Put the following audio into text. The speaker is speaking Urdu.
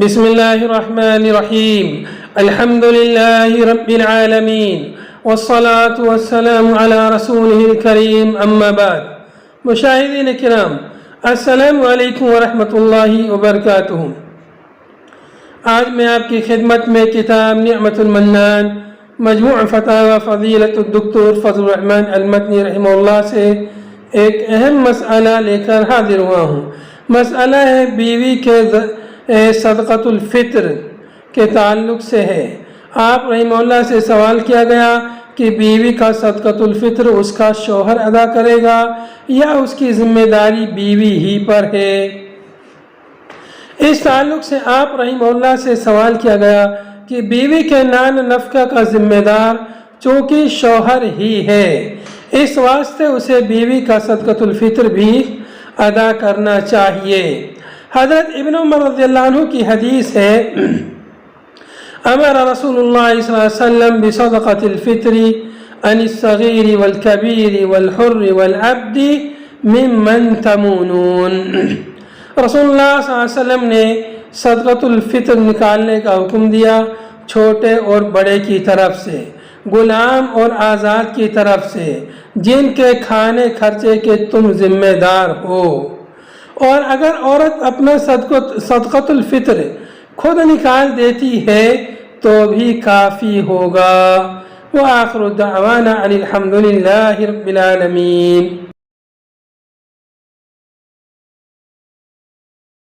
بسم الله الرحمن الرحيم الحمد لله رب العالمين والصلاة والسلام على رسوله الكريم أما بعد مشاہدین کرام السلام علیکم ورحمۃ اللہ وبرکاتہ۔ آج میں آپ کی خدمت میں کتاب نعمت المنان مجموع فتاوی فضیلت الدکتور فضل الرحمن المتنی رحمہ اللہ سے ایک اہم مسئلہ لے کر حاضر ہوا ہوں۔ مسئلہ ہے بیوی کے صدقۃ الفطر کے تعلق سے ہے۔ آپ رحمہ اللہ سے سوال کیا گیا کہ بیوی کا صدقۃ الفطر اس کا شوہر ادا کرے گا یا اس کی ذمہ داری بیوی ہی پر ہے۔ اس تعلق سے آپ رحمہ اللہ سے سوال کیا گیا کہ بیوی کے نان نفقہ کا ذمہ دار چونکہ شوہر ہی ہے، اس واسطے اسے بیوی کا صدقۃ الفطر بھی ادا کرنا چاہیے۔ حضرت ابن عمر رضی اللہ عنہ کی حدیث ہے، امر رسول اللہ صلی اللہ علیہ وسلم بصدقۃ الفطر عن الصغیر والکبیر والحر والعبد ممن تمونون۔ رسول اللہ صلی اللہ علیہ وسلم نے صدقۃ الفطر نکالنے کا حکم دیا، چھوٹے اور بڑے کی طرف سے، غلام اور آزاد کی طرف سے، جن کے کھانے خرچے کے تم ذمہ دار ہو۔ اور اگر عورت اپنا صدقۃ الفطر خود نکال دیتی ہے تو بھی کافی ہوگا۔ وآخر دعوانا ان الحمد للہ رب العالمین۔